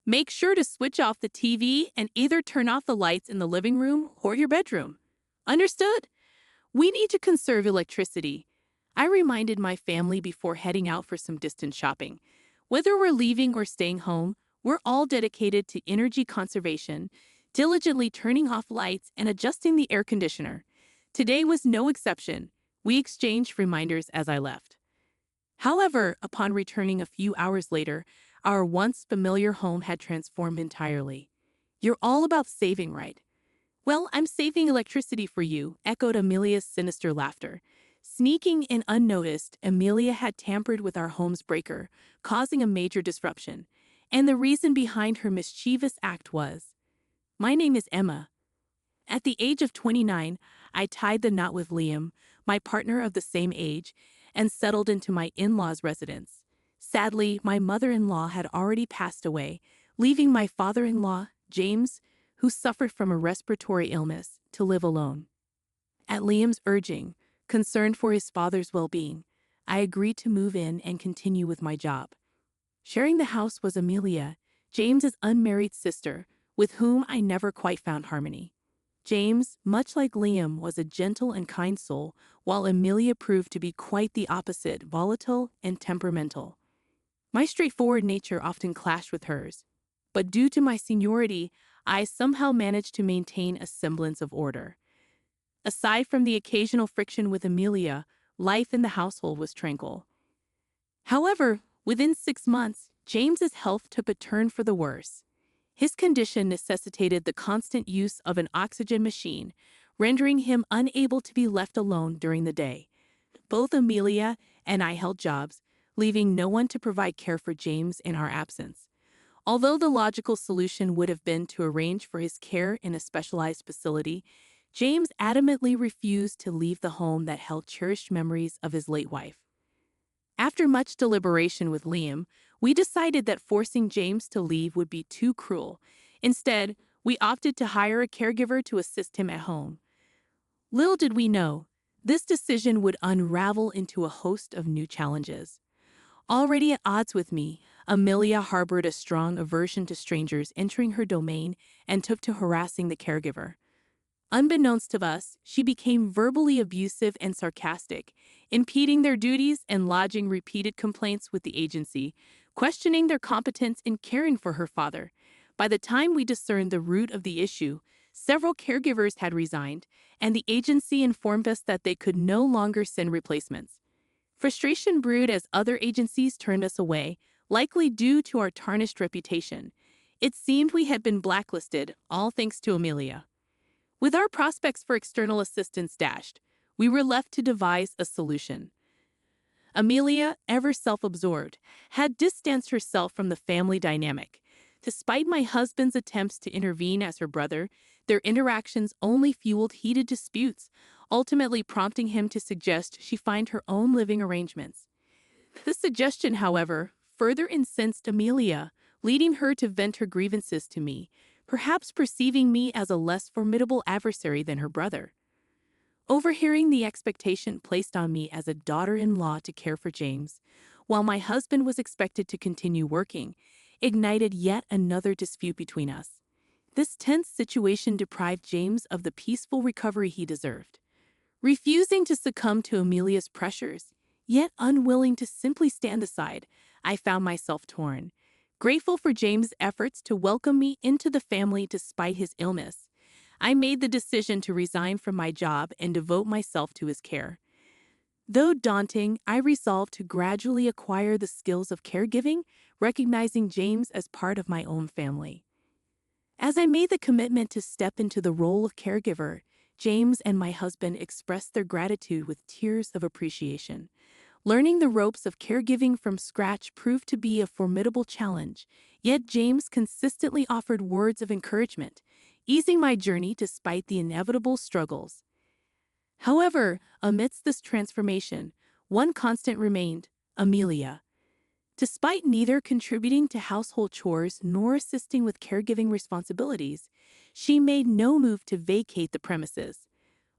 Make sure to switch off the TV and either turn off the lights in the living room or your bedroom. Understood? We need to conserve electricity. I reminded my family before heading out for some distance shopping. Whether we're leaving or staying home, we're all dedicated to energy conservation, diligently turning off lights and adjusting the air conditioner. Today was no exception. We exchanged reminders as I left. However, upon returning a few hours later, our once familiar home had transformed entirely. You're all about saving, right? Well, I'm saving electricity for you, echoed Amelia's sinister laughter. Sneaking in unnoticed, Amelia had tampered with our home's breaker, causing a major disruption. And the reason behind her mischievous act was, my name is Emma. At the age of 29, I tied the knot with Liam, my partner of the same age, and settled into my in-laws' residence. Sadly, my mother-in-law had already passed away, leaving my father-in-law, James, who suffered from a respiratory illness, to live alone. At Liam's urging, concerned for his father's well-being, I agreed to move in and continue with my job. Sharing the house was Amelia, James's unmarried sister, with whom I never quite found harmony. James, much like Liam, was a gentle and kind soul, while Amelia proved to be quite the opposite, volatile and temperamental. My straightforward nature often clashed with hers, but due to my seniority, I somehow managed to maintain a semblance of order. Aside from the occasional friction with Amelia, life in the household was tranquil. However, within 6 months, James's health took a turn for the worse. His condition necessitated the constant use of an oxygen machine, rendering him unable to be left alone during the day. Both Amelia and I held jobs, leaving no one to provide care for James in our absence. Although the logical solution would have been to arrange for his care in a specialized facility, James adamantly refused to leave the home that held cherished memories of his late wife. After much deliberation with Liam, we decided that forcing James to leave would be too cruel. Instead, we opted to hire a caregiver to assist him at home. Little did we know, this decision would unravel into a host of new challenges. Already at odds with me, Amelia harbored a strong aversion to strangers entering her domain and took to harassing the caregiver. Unbeknownst to us, she became verbally abusive and sarcastic, impeding their duties and lodging repeated complaints with the agency, questioning their competence in caring for her father. By the time we discerned the root of the issue, several caregivers had resigned, and the agency informed us that they could no longer send replacements. Frustration brewed as other agencies turned us away, likely due to our tarnished reputation. It seemed we had been blacklisted, all thanks to Amelia. With our prospects for external assistance dashed, we were left to devise a solution. Amelia, ever self-absorbed, had distanced herself from the family dynamic. Despite my husband's attempts to intervene as her brother, their interactions only fueled heated disputes, ultimately prompting him to suggest she find her own living arrangements. This suggestion, however, further incensed Amelia, leading her to vent her grievances to me, perhaps perceiving me as a less formidable adversary than her brother. Overhearing the expectation placed on me as a daughter-in-law to care for James, while my husband was expected to continue working, ignited yet another dispute between us. This tense situation deprived James of the peaceful recovery he deserved. Refusing to succumb to Amelia's pressures, yet unwilling to simply stand aside, I found myself torn. Grateful for James' efforts to welcome me into the family despite his illness, I made the decision to resign from my job and devote myself to his care. Though daunting, I resolved to gradually acquire the skills of caregiving, recognizing James as part of my own family. As I made the commitment to step into the role of caregiver, James and my husband expressed their gratitude with tears of appreciation. Learning the ropes of caregiving from scratch proved to be a formidable challenge, yet James consistently offered words of encouragement, easing my journey despite the inevitable struggles. However, amidst this transformation, one constant remained: Amelia. Despite neither contributing to household chores nor assisting with caregiving responsibilities, she made no move to vacate the premises.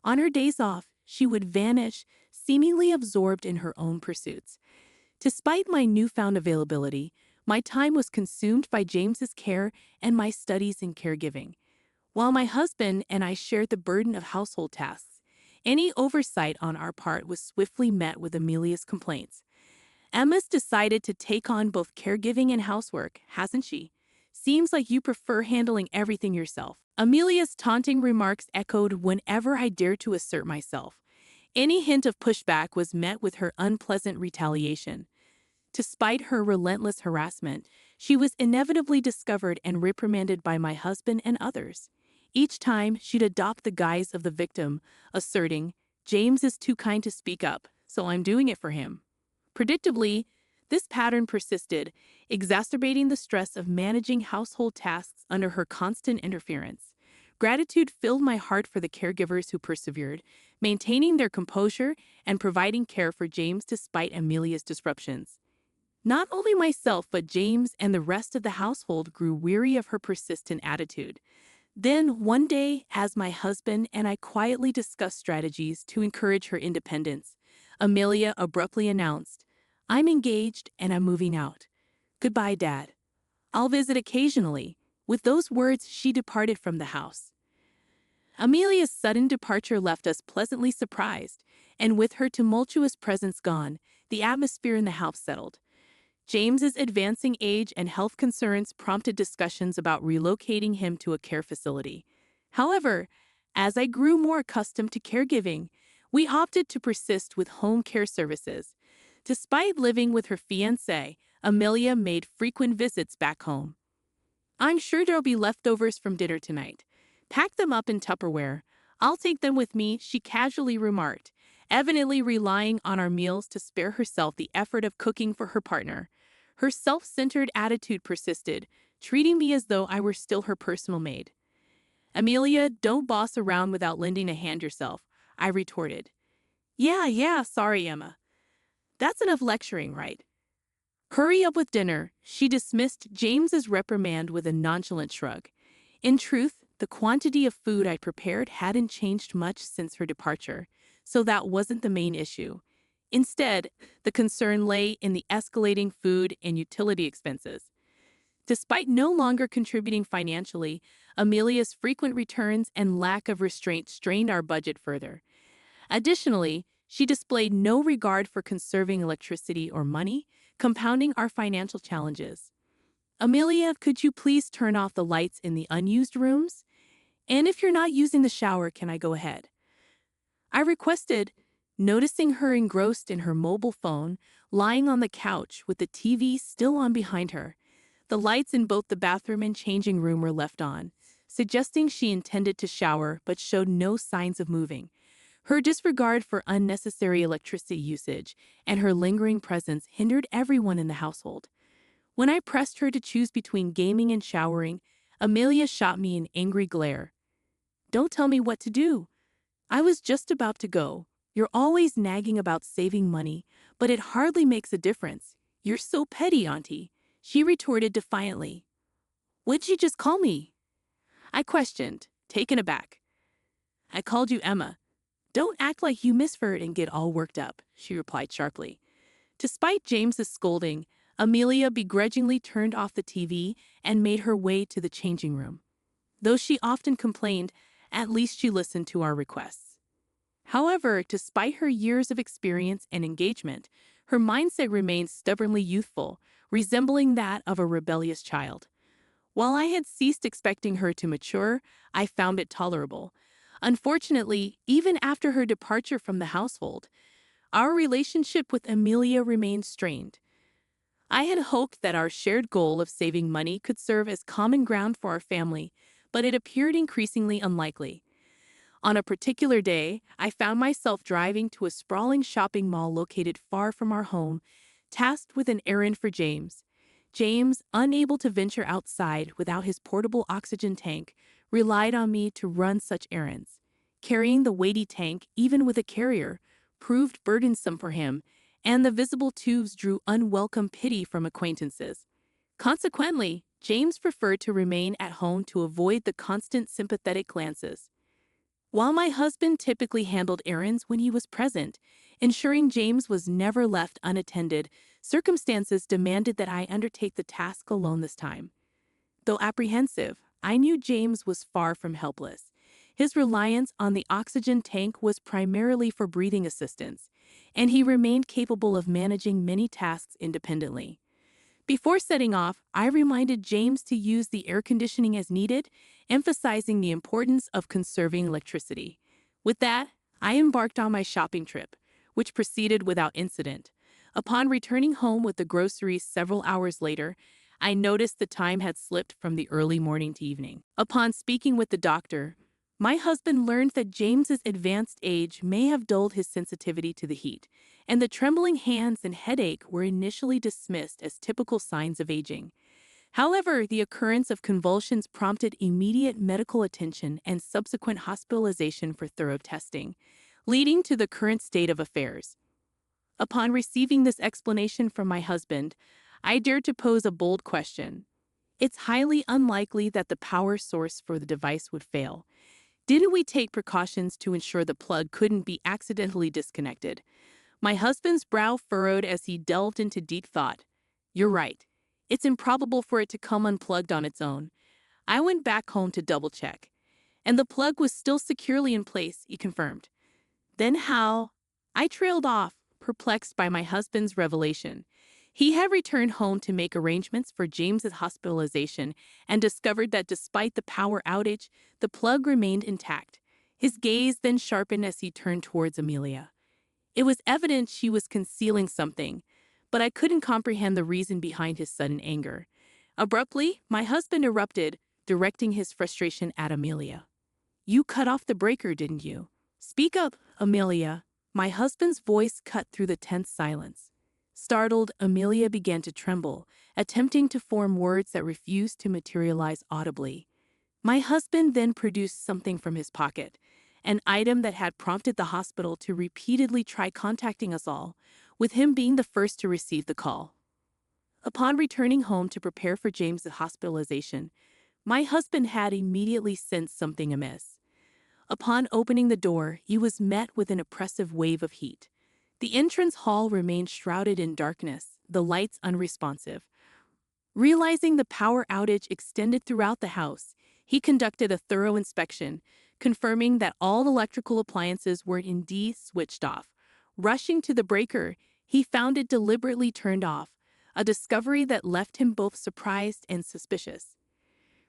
On her days off, she would vanish, seemingly absorbed in her own pursuits. Despite my newfound availability, My time was consumed by James's care and my studies in caregiving. While my husband and I shared the burden of household tasks, any oversight on our part was swiftly met with Amelia's complaints. Emma's decided to take on both caregiving and housework, hasn't she? Seems like you prefer handling everything yourself. Amelia's taunting remarks echoed whenever I dared to assert myself. Any hint of pushback was met with her unpleasant retaliation. Despite her relentless harassment, she was inevitably discovered and reprimanded by my husband and others. Each time, she'd adopt the guise of the victim, asserting, "James is too kind to speak up, so I'm doing it for him." Predictably, this pattern persisted, exacerbating the stress of managing household tasks under her constant interference. Gratitude filled my heart for the caregivers who persevered, maintaining their composure and providing care for James despite Amelia's disruptions. Not only myself, but James and the rest of the household grew weary of her persistent attitude. Then, one day, as my husband and I quietly discussed strategies to encourage her independence, Amelia abruptly announced, "I'm engaged and I'm moving out. Goodbye, Dad. I'll visit occasionally." With those words, she departed from the house. Amelia's sudden departure left us pleasantly surprised, and with her tumultuous presence gone, the atmosphere in the house settled. James's advancing age and health concerns prompted discussions about relocating him to a care facility. However, as I grew more accustomed to caregiving, we opted to persist with home care services. Despite living with her fiancé, Amelia made frequent visits back home. "I'm sure there'll be leftovers from dinner tonight. Pack them up in Tupperware. I'll take them with me," she casually remarked, evidently relying on our meals to spare herself the effort of cooking for her partner. Her self-centered attitude persisted, treating me as though I were still her personal maid. "Amelia, don't boss around without lending a hand yourself," I retorted. Yeah, sorry, Emma. That's enough lecturing, right? Hurry up with dinner." She dismissed James's reprimand with a nonchalant shrug. In truth, the quantity of food I prepared hadn't changed much since her departure, so that wasn't the main issue. Instead, the concern lay in the escalating food and utility expenses. Despite no longer contributing financially, Amelia's frequent returns and lack of restraint strained our budget further. Additionally, she displayed no regard for conserving electricity or money, compounding our financial challenges. "Amelia, could you please turn off the lights in the unused rooms? And if you're not using the shower, can I go ahead?" I requested, noticing her engrossed in her mobile phone, lying on the couch with the TV still on behind her. The lights in both the bathroom and changing room were left on, suggesting she intended to shower but showed no signs of moving. Her disregard for unnecessary electricity usage and her lingering presence hindered everyone in the household. When I pressed her to choose between gaming and showering, Amelia shot me an angry glare. "Don't tell me what to do. I was just about to go. You're always nagging about saving money, but it hardly makes a difference. You're so petty, Auntie," she retorted defiantly. "What'd you just call me?" I questioned, taken aback. "I called you Emma. Don't act like you misheard and get all worked up," she replied sharply. Despite James's scolding, Amelia begrudgingly turned off the TV and made her way to the changing room. Though she often complained, at least she listened to our requests. However, despite her years of experience and engagement, her mindset remained stubbornly youthful, resembling that of a rebellious child. While I had ceased expecting her to mature, I found it tolerable. Unfortunately, even after her departure from the household, our relationship with Amelia remained strained. I had hoped that our shared goal of saving money could serve as common ground for our family, but it appeared increasingly unlikely. On a particular day, I found myself driving to a sprawling shopping mall located far from our home, tasked with an errand for James. James, unable to venture outside without his portable oxygen tank, relied on me to run such errands. Carrying the weighty tank, even with a carrier, proved burdensome for him, and the visible tubes drew unwelcome pity from acquaintances. Consequently, James preferred to remain at home to avoid the constant sympathetic glances. While my husband typically handled errands when he was present, ensuring James was never left unattended Circumstances demanded that I undertake the task alone this time. Though apprehensive, I knew James was far from helpless. His reliance on the oxygen tank was primarily for breathing assistance, and he remained capable of managing many tasks independently. Before setting off, I reminded James to use the air conditioning as needed, emphasizing the importance of conserving electricity. With that, I embarked on my shopping trip, which proceeded without incident. Upon returning home with the groceries several hours later, I noticed the time had slipped from the early morning to evening. Upon speaking with the doctor, my husband learned that James's advanced age may have dulled his sensitivity to the heat, and the trembling hands and headache were initially dismissed as typical signs of aging. However, the occurrence of convulsions prompted immediate medical attention and subsequent hospitalization for thorough testing, leading to the current state of affairs. Upon receiving this explanation from my husband, I dared to pose a bold question. It's highly unlikely that the power source for the device would fail. Didn't we take precautions to ensure the plug couldn't be accidentally disconnected? My husband's brow furrowed as he delved into deep thought. You're right. It's improbable for it to come unplugged on its own. I went back home to double-check, and the plug was still securely in place, he confirmed. Then how? I trailed off, perplexed by my husband's revelation. He had returned home to make arrangements for James's hospitalization and discovered that despite the power outage, the plug remained intact. His gaze then sharpened as he turned towards Amelia. It was evident she was concealing something, but I couldn't comprehend the reason behind his sudden anger. Abruptly, my husband erupted, directing his frustration at Amelia. You cut off the breaker, didn't you? Speak up, Amelia. My husband's voice cut through the tense silence. Startled, Amelia began to tremble, attempting to form words that refused to materialize audibly. My husband then produced something from his pocket, an item that had prompted the hospital to repeatedly try contacting us all, with him being the first to receive the call. Upon returning home to prepare for James's hospitalization, my husband had immediately sensed something amiss. Upon opening the door, he was met with an oppressive wave of heat. The entrance hall remained shrouded in darkness, the lights unresponsive. Realizing the power outage extended throughout the house, he conducted a thorough inspection, confirming that all electrical appliances were indeed switched off. Rushing to the breaker, he found it deliberately turned off, a discovery that left him both surprised and suspicious.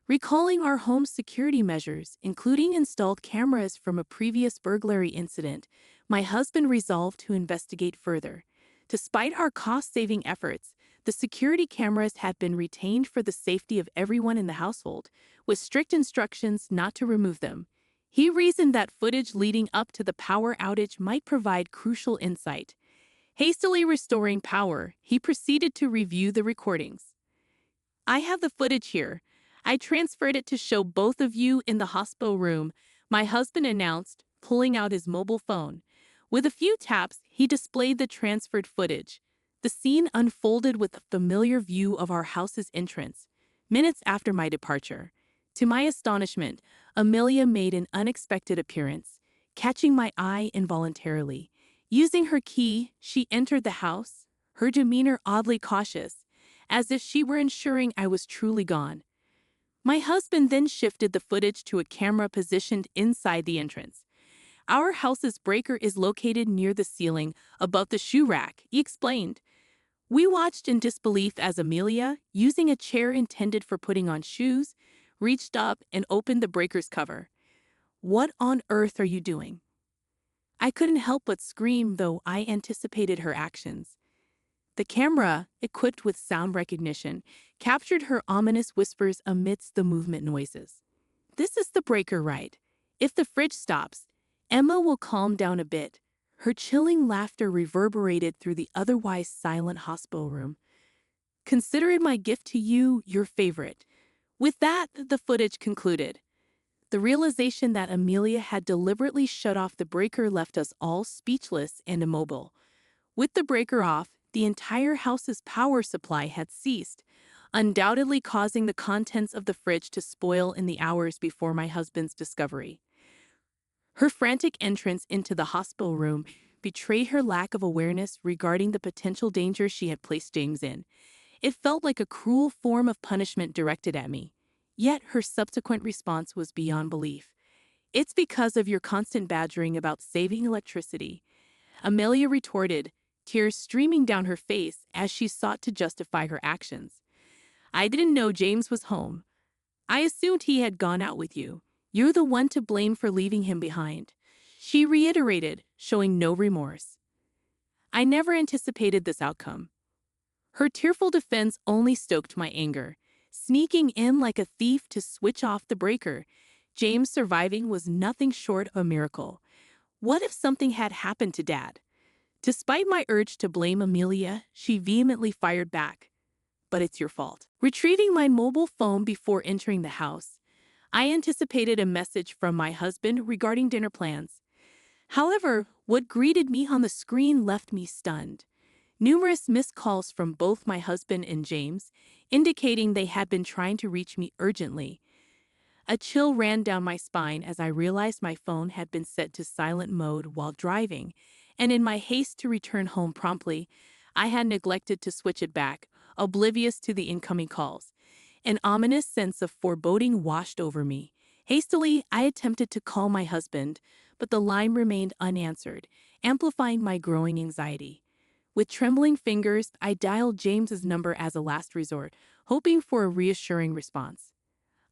Recalling our home's security measures, including installed cameras from a previous burglary incident, my husband resolved to investigate further. Despite our cost-saving efforts, the security cameras had been retained for the safety of everyone in the household, with strict instructions not to remove them. He reasoned that footage leading up to the power outage might provide crucial insight. Hastily restoring power, he proceeded to review the recordings. I have the footage here. I transferred it to show both of you in the hospital room, my husband announced, pulling out his mobile phone. With a few taps, he displayed the transferred footage. The scene unfolded with a familiar view of our house's entrance, minutes after my departure. To my astonishment, Amelia made an unexpected appearance, catching my eye involuntarily. Using her key, she entered the house, her demeanor oddly cautious, as if she were ensuring I was truly gone. My husband then shifted the footage to a camera positioned inside the entrance. Our house's breaker is located near the ceiling, above the shoe rack, he explained. We watched in disbelief as Amelia, using a chair intended for putting on shoes, reached up and opened the breaker's cover. What on earth are you doing? I couldn't help but scream, though I anticipated her actions. The camera, equipped with sound recognition, captured her ominous whispers amidst the movement noises. This is the breaker, right? If the fridge stops, Emma will calm down a bit. Her chilling laughter reverberated through the otherwise silent hospital room. Consider it my gift to you, your favorite. With that, the footage concluded. The realization that Amelia had deliberately shut off the breaker left us all speechless and immobile. With the breaker off, the entire house's power supply had ceased, undoubtedly causing the contents of the fridge to spoil in the hours before my husband's discovery. Her frantic entrance into the hospital room betrayed her lack of awareness regarding the potential danger she had placed James in. It felt like a cruel form of punishment directed at me. Yet her subsequent response was beyond belief. "It's because of your constant badgering about saving electricity," Amelia retorted, tears streaming down her face as she sought to justify her actions. "I didn't know James was home. I assumed he had gone out with you. You're the one to blame for leaving him behind," she reiterated, showing no remorse. I never anticipated this outcome. Her tearful defense only stoked my anger. Sneaking in like a thief to switch off the breaker, James surviving was nothing short of a miracle. What if something had happened to Dad? Despite my urge to blame Amelia, she vehemently fired back. "But it's your fault." Retrieving my mobile phone before entering the house, I anticipated a message from my husband regarding dinner plans. However, what greeted me on the screen left me stunned. Numerous missed calls from both my husband and James, indicating they had been trying to reach me urgently. A chill ran down my spine as I realized my phone had been set to silent mode while driving, and in my haste to return home promptly, I had neglected to switch it back, oblivious to the incoming calls. An ominous sense of foreboding washed over me. Hastily, I attempted to call my husband, but the line remained unanswered, amplifying my growing anxiety. With trembling fingers, I dialed James's number as a last resort, hoping for a reassuring response.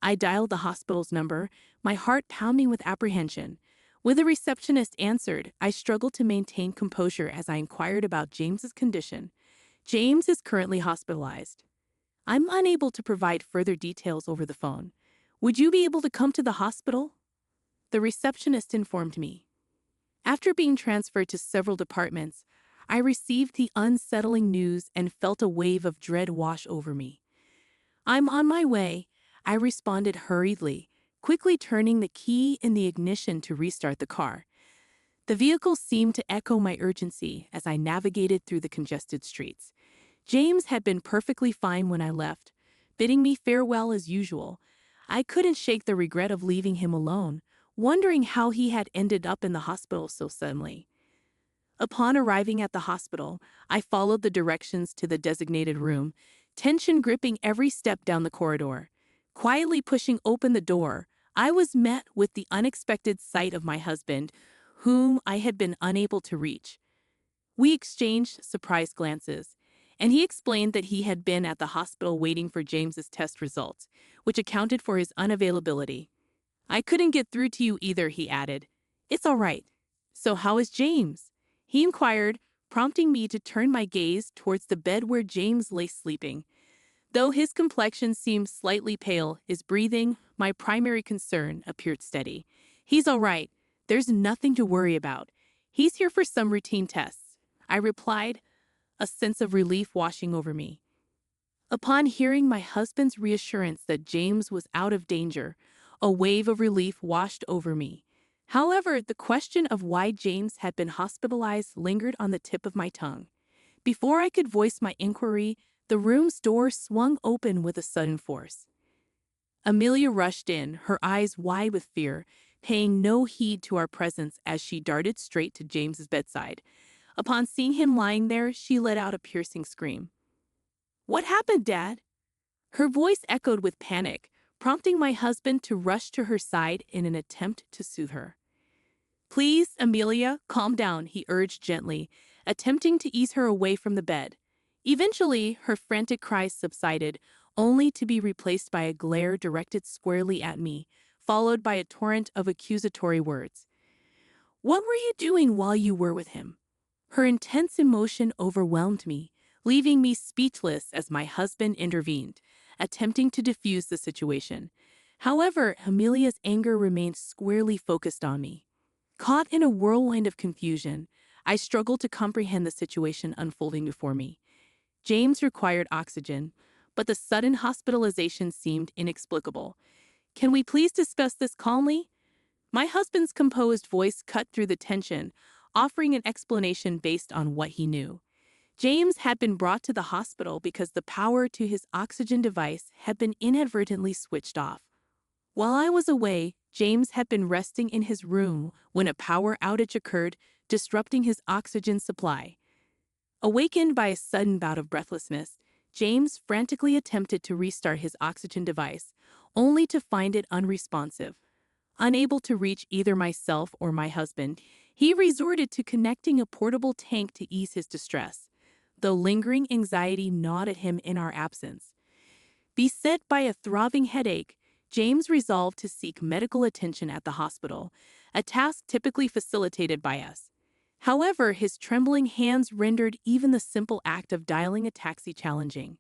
I dialed the hospital's number, my heart pounding with apprehension. When the receptionist answered, I struggled to maintain composure as I inquired about James's condition. "James is currently hospitalized. I'm unable to provide further details over the phone. Would you be able to come to the hospital?" The receptionist informed me. After being transferred to several departments, I received the unsettling news and felt a wave of dread wash over me. "I'm on my way," I responded hurriedly, quickly turning the key in the ignition to restart the car. The vehicle seemed to echo my urgency as I navigated through the congested streets. James had been perfectly fine when I left, bidding me farewell as usual. I couldn't shake the regret of leaving him alone, wondering how he had ended up in the hospital so suddenly. Upon arriving at the hospital, I followed the directions to the designated room, tension gripping every step down the corridor. Quietly pushing open the door, I was met with the unexpected sight of my husband, whom I had been unable to reach. We exchanged surprised glances, and he explained that he had been at the hospital waiting for James's test results, which accounted for his unavailability. "I couldn't get through to you either," he added. "It's all right. So how is James?" he inquired, prompting me to turn my gaze towards the bed where James lay sleeping. Though his complexion seemed slightly pale, his breathing, my primary concern, appeared steady. "He's all right. There's nothing to worry about. He's here for some routine tests," I replied, a sense of relief washing over me. Upon hearing my husband's reassurance that James was out of danger, a wave of relief washed over me. However, the question of why James had been hospitalized lingered on the tip of my tongue. Before I could voice my inquiry, the room's door swung open with a sudden force. Amelia rushed in, her eyes wide with fear, paying no heed to our presence as she darted straight to James's bedside. Upon seeing him lying there, she let out a piercing scream. "What happened, Dad?" Her voice echoed with panic, prompting my husband to rush to her side in an attempt to soothe her. "Please, Amelia, calm down," he urged gently, attempting to ease her away from the bed. Eventually, her frantic cries subsided, only to be replaced by a glare directed squarely at me, followed by a torrent of accusatory words. "What were you doing while you were with him?" Her intense emotion overwhelmed me, leaving me speechless as my husband intervened, attempting to defuse the situation. However, Amelia's anger remained squarely focused on me. Caught in a whirlwind of confusion, I struggled to comprehend the situation unfolding before me. James required oxygen, but the sudden hospitalization seemed inexplicable. "Can we please discuss this calmly?" My husband's composed voice cut through the tension, offering an explanation based on what he knew. James had been brought to the hospital because the power to his oxygen device had been inadvertently switched off. While I was away, James had been resting in his room when a power outage occurred, disrupting his oxygen supply. Awakened by a sudden bout of breathlessness, James frantically attempted to restart his oxygen device, only to find it unresponsive. Unable to reach either myself or my husband, he resorted to connecting a portable tank to ease his distress, though lingering anxiety gnawed at him in our absence. Beset by a throbbing headache, James resolved to seek medical attention at the hospital, a task typically facilitated by us. However, his trembling hands rendered even the simple act of dialing a taxi challenging.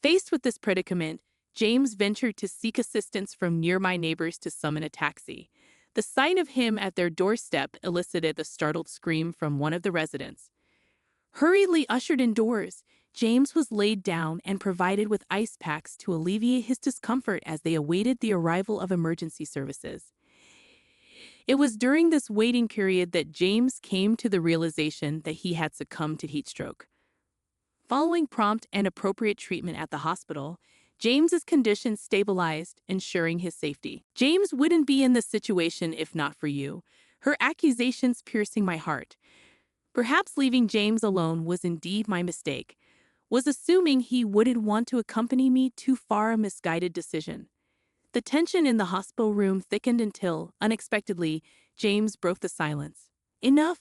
Faced with this predicament, James ventured to seek assistance from nearby neighbors to summon a taxi. The sight of him at their doorstep elicited a startled scream from one of the residents. Hurriedly ushered indoors, James was laid down and provided with ice packs to alleviate his discomfort as they awaited the arrival of emergency services. It was during this waiting period that James came to the realization that he had succumbed to heat stroke. Following prompt and appropriate treatment at the hospital, James's condition stabilized, ensuring his safety. James wouldn't be in this situation if not for you, her accusations piercing my heart. Perhaps leaving James alone was indeed my mistake. Was assuming he wouldn't want to accompany me too far a misguided decision. The tension in the hospital room thickened until, unexpectedly, James broke the silence. Enough!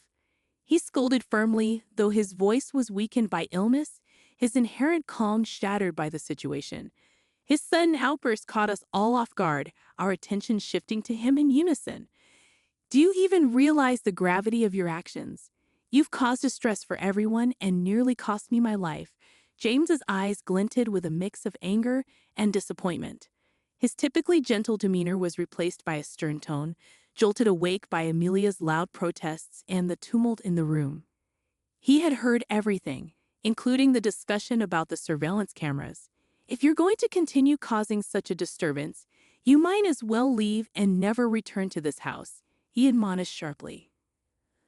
He scolded firmly, though his voice was weakened by illness, his inherent calm shattered by the situation. His sudden outburst caught us all off guard, our attention shifting to him in unison. Do you even realize the gravity of your actions? You've caused distress for everyone and nearly cost me my life. James's eyes glinted with a mix of anger and disappointment. His typically gentle demeanor was replaced by a stern tone, jolted awake by Amelia's loud protests and the tumult in the room. He had heard everything, including the discussion about the surveillance cameras. If you're going to continue causing such a disturbance, you might as well leave and never return to this house, he admonished sharply.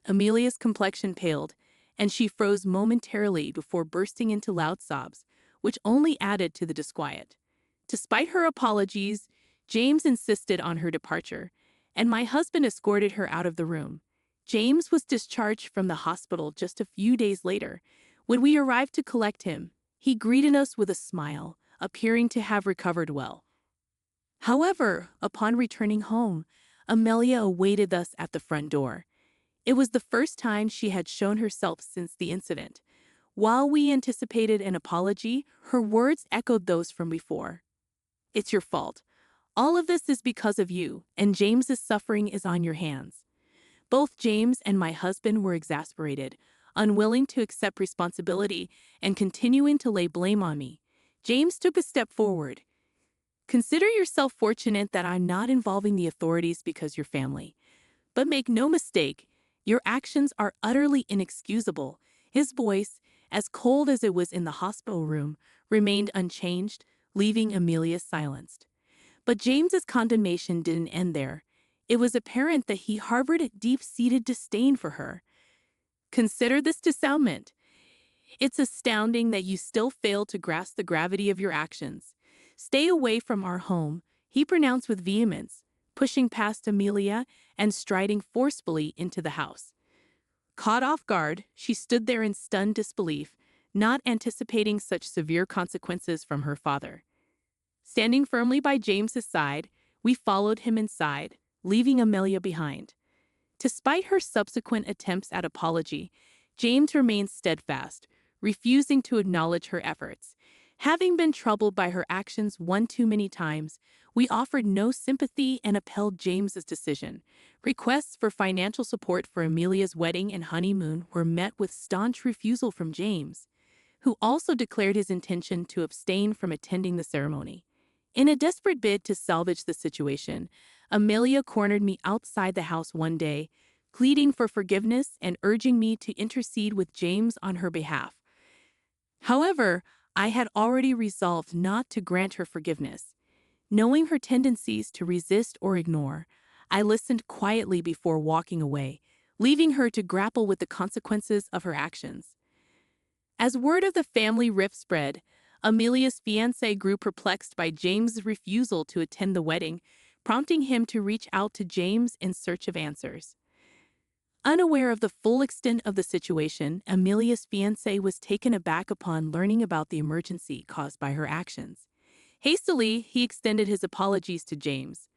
Amelia's complexion paled, and she froze momentarily before bursting into loud sobs, which only added to the disquiet. Despite her apologies, James insisted on her departure, and my husband escorted her out of the room. James was discharged from the hospital just a few days later. When we arrived to collect him, he greeted us with a smile, appearing to have recovered well. However, upon returning home, Amelia awaited us at the front door. It was the first time she had shown herself since the incident. While we anticipated an apology, her words echoed those from before. It's your fault. All of this is because of you, and James's suffering is on your hands. Both James and my husband were exasperated, unwilling to accept responsibility and continuing to lay blame on me. James took a step forward. Consider yourself fortunate that I'm not involving the authorities because you're family. But make no mistake, your actions are utterly inexcusable. His voice, as cold as it was in the hospital room, remained unchanged, leaving Amelia silenced. But James's condemnation didn't end there. It was apparent that he harbored a deep-seated disdain for her. Consider this discernment. It's astounding that you still fail to grasp the gravity of your actions. Stay away from our home, he pronounced with vehemence, pushing past Amelia and striding forcefully into the house. Caught off guard, she stood there in stunned disbelief, not anticipating such severe consequences from her father. Standing firmly by James's side, we followed him inside, leaving Amelia behind. Despite her subsequent attempts at apology, James remained steadfast, refusing to acknowledge her efforts. Having been troubled by her actions one too many times, we offered no sympathy and upheld James's decision. Requests for financial support for Amelia's wedding and honeymoon were met with staunch refusal from James, who also declared his intention to abstain from attending the ceremony. In a desperate bid to salvage the situation, Amelia cornered me outside the house one day, pleading for forgiveness and urging me to intercede with James on her behalf. However, I had already resolved not to grant her forgiveness. Knowing her tendencies to resist or ignore, I listened quietly before walking away, leaving her to grapple with the consequences of her actions. As word of the family rift spread, Amelia's fiancé grew perplexed by James's refusal to attend the wedding, prompting him to reach out to James in search of answers. Unaware of the full extent of the situation, Amelia's fiancé was taken aback upon learning about the emergency caused by her actions. Hastily, he extended his apologies to James.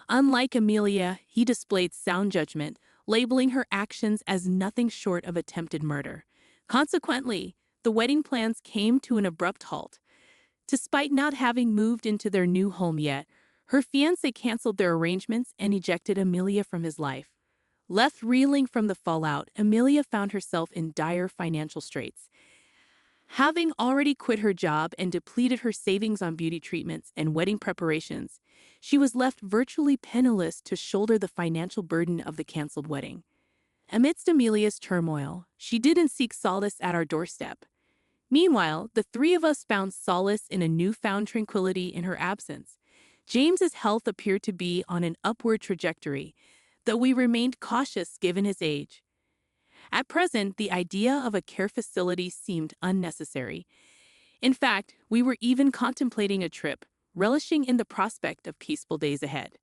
Unlike Amelia, he displayed sound judgment, labeling her actions as nothing short of attempted murder. Consequently, the wedding plans came to an abrupt halt. Despite not having moved into their new home yet, her fiancé canceled their arrangements and ejected Amelia from his life. Left reeling from the fallout, Amelia found herself in dire financial straits. Having already quit her job and depleted her savings on beauty treatments and wedding preparations, she was left virtually penniless to shoulder the financial burden of the canceled wedding. Amidst Amelia's turmoil, she didn't seek solace at our doorstep. Meanwhile, the three of us found solace in a newfound tranquility in her absence. James's health appeared to be on an upward trajectory, though we remained cautious given his age. At present, the idea of a care facility seemed unnecessary. In fact, we were even contemplating a trip, relishing in the prospect of peaceful days ahead.